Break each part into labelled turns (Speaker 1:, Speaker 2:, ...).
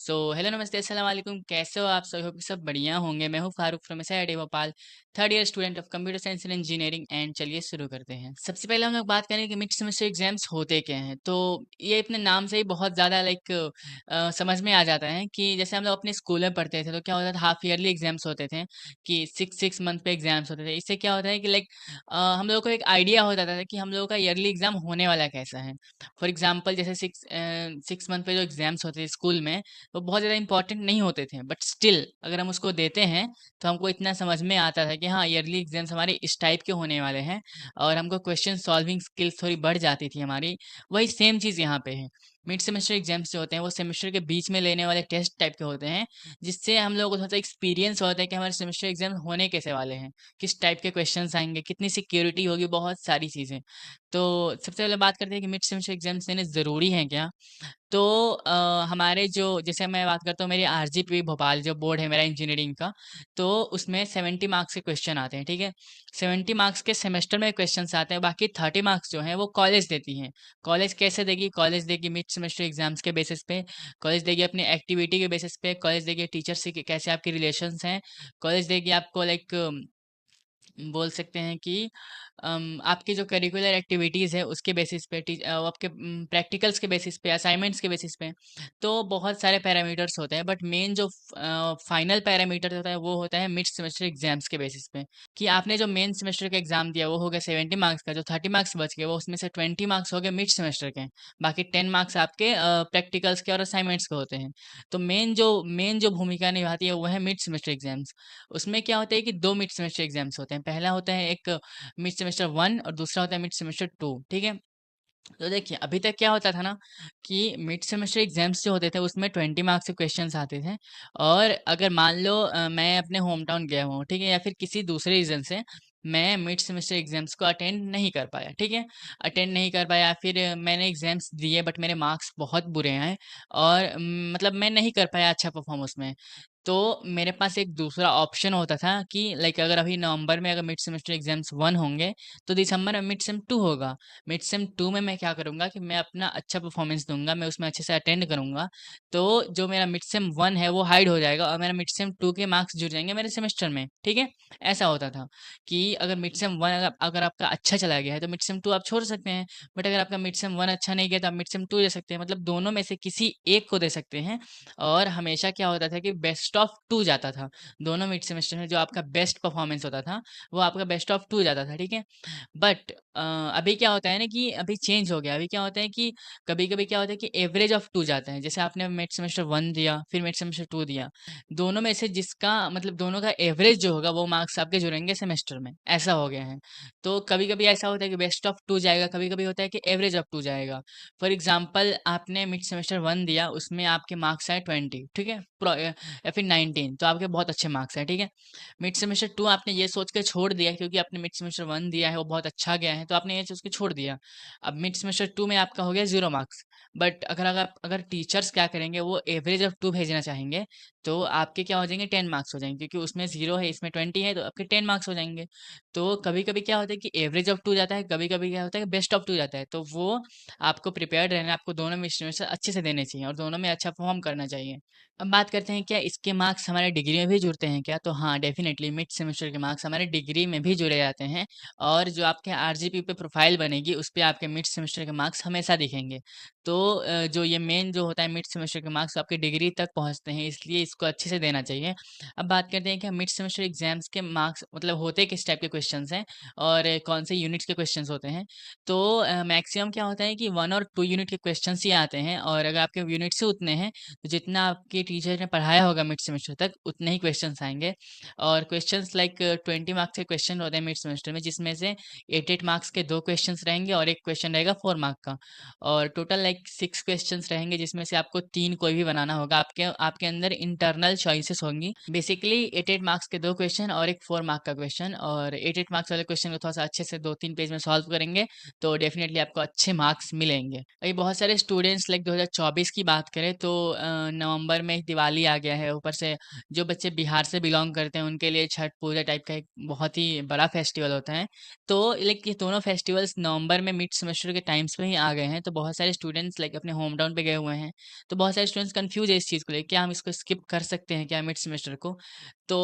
Speaker 1: Hello नमस्ते अस्सलाम वालेकुम। कैसे हो आप सब? होप कि सब बढ़िया होंगे। मैं हूँ Farooq from SIIT Bhopal, third year student of computer science and engineering. And चलिए शुरू करते हैं। सबसे पहले हम लोग बात करें कि मिड सेमेस्टर एग्जाम्स होते क्या हैं। तो ये अपने नाम से ही बहुत ज़्यादा समझ में आ जाता है कि जैसे हम लोग अपने स्कूल में पढ़ते थे तो क्या होता था, हाफ ईयरली एग्जाम्स होते थे कि 6 मंथ पे एग्जाम्स होते थे। इससे क्या होता है कि हम लोगों को एक आइडिया हो जाता था कि हम लोगों का ईयरली एग्जाम होने वाला कैसा है। फॉर एग्जाम्पल जैसे 6 मंथ पे जो एग्जाम्स होते थे स्कूल में, वो बहुत ज़्यादा इंपॉर्टेंट नहीं होते थे, बट स्टिल अगर हम उसको देते हैं तो हमको इतना समझ में आता था कि हाँ, ईयरली एग्जाम्स हमारे इस टाइप के होने वाले हैं। और हमको क्वेश्चन सॉल्विंग स्किल्स थोड़ी बढ़ जाती थी हमारी। वही सेम चीज़ यहाँ पे है। मिड सेमेस्टर एग्जाम्स जो होते हैं वो सेमेस्टर के बीच में लेने वाले टेस्ट टाइप के होते हैं, जिससे हम लोगों को थोड़ा सा एक्सपीरियंस होता है कि हमारे सेमेस्टर एग्जाम होने कैसे वाले हैं, किस टाइप के क्वेश्चंस आएंगे, कितनी सिक्योरिटी होगी, बहुत सारी चीज़ें। तो सबसे पहले बात करते हैं कि मिड सेमेस्टर एग्जाम्स देने ज़रूरी हैं क्या। तो हमारे जो जैसे मैं बात करता हूँ, मेरी आरजीपी भोपाल जो बोर्ड है मेरा इंजीनियरिंग का, तो उसमें 70 मार्क्स के क्वेश्चन आते हैं, ठीक है। 70 मार्क्स के सेमेस्टर में क्वेश्चन आते हैं, बाकी 30 मार्क्स जो हैं वो कॉलेज देती है। कॉलेज कैसे देगी? कॉलेज देगी मिड सेमेस्टर एग्जाम्स के बेसिस पे, कॉलेज देगी अपनी एक्टिविटी के बेसिस पे, कॉलेज देगी टीचर से कि कैसे आपके रिलेशंस हैं, कॉलेज देगी आपको बोल सकते हैं कि आपकी जो करिकुलर एक्टिविटीज़ है उसके बेसिस पे, आपके प्रैक्टिकल्स के बेसिस पे, असाइनमेंट्स के बेसिस पे। तो बहुत सारे पैरामीटर्स होते हैं, बट मेन जो फाइनल पैरामीटर होता है वो होता है मिड सेमेस्टर एग्जाम्स के बेसिस पे, कि आपने जो मेन सेमेस्टर का एग्जाम दिया वो हो गया 70 मार्क्स का, जो 30 मार्क्स बच गए वो उसमें से 20 मार्क्स हो गए मिड सेमेस्टर के, बाकी 10 मार्क्स आपके प्रैक्टिकल्स के और असाइनमेंट्स के होते हैं। तो मेन जो भूमिका निभाती है वो है मिड सेमेस्टर एग्जाम्स। उसमें क्या होता है कि 2 मिड सेमेस्टर एग्जाम्स होते हैं। पहला होता है एक मिड सेमेस्टर 1 और दूसरा होता है मिड सेमेस्टर 2, ठीक है। तो देखिए अभी तक क्या होता था ना कि मिड सेमेस्टर एग्जाम्स जो होते थे उसमें 20 मार्क्स के क्वेश्चंस आते थे। और अगर मान लो मैं अपने होम टाउन गया हूँ, ठीक है, या फिर किसी दूसरे रीज़न से मैं मिड सेमेस्टर एग्जाम्स को अटेंड नहीं कर पाया, ठीक है, अटेंड नहीं कर पाया, फिर मैंने एग्जाम्स दिए बट मेरे मार्क्स बहुत बुरे आए और मतलब मैं नहीं कर पाया अच्छा परफॉर्म उसमें। तो मेरे पास एक दूसरा ऑप्शन होता था कि अगर अभी नवंबर में अगर मिड सेमेस्टर एग्जाम्स 1 होंगे तो दिसंबर में मिड सेम 2 होगा। मिड सेम 2 में मैं क्या करूँगा कि मैं अपना अच्छा परफॉर्मेंस दूंगा, मैं उसमें अच्छे से अटेंड करूँगा। तो जो मेरा मिड सेम 1 है वो हाइड हो जाएगा और मेरा मिड सेम 2 के मार्क्स जुड़ जाएंगे मेरे सेमेस्टर में, ठीक है। ऐसा होता था कि अगर मिड सेम 1 अगर आपका अच्छा चला गया है तो मिड सेम 2 आप छोड़ सकते हैं, बट अगर आपका मिड सेम 1 अच्छा नहीं गया तो आप मिड सेम 2 दे सकते हैं, मतलब दोनों में से किसी एक को दे सकते हैं। और हमेशा क्या होता था कि बेस्ट ऑफ 2 जाता था। दोनों मिड सेमेस्टर में जो आपका बेस्ट परफॉर्मेंस होता था वो आपका बेस्ट ऑफ 2 जाता था, ठीक है। बट अभी क्या होता है ना कि अभी चेंज हो गया। अभी क्या होता है कि कभी-कभी क्या होता है कि एवरेज ऑफ 2 जाता है। जैसे आपने मिड सेमेस्टर 1 दिया, फिर मिड सेमेस्टर 2 दिया। दोनों में से जिसका मतलब दोनों का एवरेज जो होगा वो मार्क्स आपके जुड़ेंगे सेमेस्टर में, ऐसा हो गया है। तो कभी-कभी ऐसा होता है कि बेस्ट ऑफ 2 जाएगा, कभी-कभी होता है कि एवरेज ऑफ 2 जाएगा। फॉर एग्जाम्पल आपने मिड सेमेस्टर 1 दिया, उसमें आपके मार्क्स आए 20, ठीक है, या फिर 19, तो आपके बहुत अच्छे मार्क्स हैं, ठीक है। मिड सेमेस्टर 2 आपने ये सोच के छोड़ दिया क्योंकि आपने मिड सेमेस्टर 1 दिया है वो बहुत अच्छा गया है, तो आपने ये सोच के छोड़ दिया। अब मिड सेमेस्टर 2 में आपका हो गया 0 मार्क्स। बट अगर टीचर्स क्या करेंगे, वो एवरेज ऑफ 2 भेजना चाहेंगे, तो आपके क्या हो जाएंगे, 10 मार्क्स हो जाएंगे, क्योंकि उसमें 0 है इसमें 20 है, तो आपके 10 मार्क्स हो जाएंगे। तो कभी कभी क्या होता है कि एवरेज ऑफ 2 जाता है, कभी कभी क्या होता है कि बेस्ट ऑफ 2 जाता है। तो वो आपको प्रिपेयर्ड रहना है, आपको दोनों में सेमेस्टर अच्छे से देने चाहिए और दोनों में अच्छा परफॉर्म करना चाहिए। अब बात करते हैं क्या इसके मार्क्स हमारे डिग्री में भी जुड़ते हैं क्या? तो हाँ, डेफ़िनेटली मिड सेमेस्टर के मार्क्स हमारे डिग्री में भी जुड़े जाते हैं। और जो आपके आरजीपी पे प्रोफ़ाइल बनेगी, उस पे आपके मिड सेमेस्टर के मार्क्स हमेशा दिखेंगे। तो जो ये मेन जो होता है मिड सेमेस्टर के मार्क्स आपकी डिग्री तक पहुँचते हैं, इसलिए इसको अच्छे से देना चाहिए। अब बात करते हैं कि मिड सेमेस्टर एग्ज़ाम्स के मार्क्स मतलब होते किस टाइप के क्वेश्चन्स हैं और कौन से यूनिट्स के क्वेश्चन्स होते हैं। तो मैक्सिमम क्या होता है कि 1 और 2 यूनिट के क्वेश्चन्स ही आते हैं, और अगर आपके यूनिट्स ही उतने हैं तो जितना आपके टीचर ने पढ़ाया होगा मिड सेमेस्टर तक उतने ही क्वेश्चंस आएंगे। और क्वेश्चंस 20 मार्क्स के क्वेश्चन होते हैं मिड सेमेस्टर में, जिसमें से 8 मार्क्स के 2 क्वेश्चंस रहेंगे और एक क्वेश्चन रहेगा 4 मार्क का। और टोटल 6 क्वेश्चंस रहेंगे, जिसमें से आपको 3 कोई भी बनाना होगा। आपके आपके अंदर इंटरनल चॉइसेस होंगी। बेसिकली 8 मार्क्स के 2 क्वेश्चन और एक 4 मार्क का क्वेश्चन, और 8 मार्क्स वाले क्वेश्चन को थोड़ा सा अच्छे से 2-3 पेज में सॉल्व करेंगे तो डेफिनेटली आपको अच्छे मार्क्स मिलेंगे। अभी बहुत सारे स्टूडेंट्स 2024 की बात करें तो नवंबर में दिवाली आ गया है, ऊपर से जो बच्चे बिहार से बिलोंग करते हैं उनके लिए छठ पूजा टाइप का एक बहुत ही बड़ा फेस्टिवल होता है। तो ये दोनों फेस्टिवल्स नवंबर में मिड सेमेस्टर के टाइम्स पे ही आ गए हैं, तो बहुत सारे स्टूडेंट्स स्टूडेंट्स लाइक अपने होम टाउन पे गए हुए हैं, तो बहुत सारे स्टूडेंट्स कन्फ्यूज़ है इस चीज़ को लेके, क्या हम इसको स्किप कर सकते हैं क्या मिड सेमेस्टर को? तो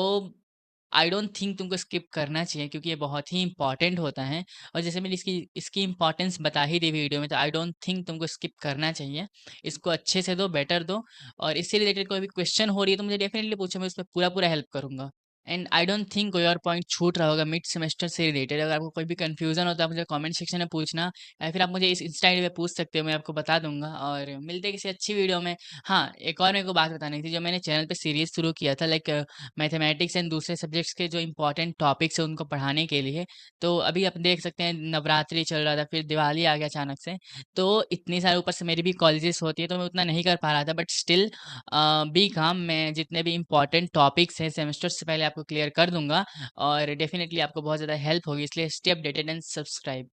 Speaker 1: आई डोंट थिंक तुमको स्किप करना चाहिए क्योंकि ये बहुत ही इम्पोर्टेंट होता है और जैसे मैंने इसकी इसकी इम्पोर्टेंस बता ही दी वीडियो में, तो आई डोंट थिंक तुमको स्किप करना चाहिए। इसको अच्छे से दो, बेटर दो और इससे रिलेटेड कोई भी क्वेश्चन हो रही है तो मुझे डेफ़िनिटली पूछो, मैं उसमें पूरा-पूरा हेल्प करूँगा। एंड आई डोंट थिंक कोई और पॉइंट छूट रहा होगा मिड सेमेस्टर से रिलेटेड। अगर आपको कोई भी कन्फ्यूज़न हो तो आप मुझे कमेंट सेक्शन में पूछना या फिर आप मुझे इस इंस्टा आईडी पे पूछ सकते हो, मैं आपको बता दूँगा और मिलते हैं किसी अच्छी वीडियो में। हाँ, एक और मेरे को बात बतानी थी, जो मैंने चैनल पे सीरीज़ शुरू किया था लाइक मैथमेटिक्स एंड दूसरे सब्जेक्ट्स के जो इम्पोर्टेंट टॉपिक्स हैं उनको पढ़ाने के लिए। तो अभी आप देख सकते हैं नवरात्रि चल रहा था, फिर दिवाली आ गया अचानक से, तो इतनी सारे ऊपर से मेरी भी कॉलेजेस होती है तो मैं उतना नहीं कर पा रहा था, बट स्टिल बी काम, मैं जितने भी इम्पोर्टेंट टॉपिक्स हैं सेमेस्टर से पहले आपको क्लियर कर दूँगा और डेफ़िनिटली आपको बहुत ज़्यादा हेल्प होगी, इसलिए स्टे अपडेटेड एंड सब्सक्राइब।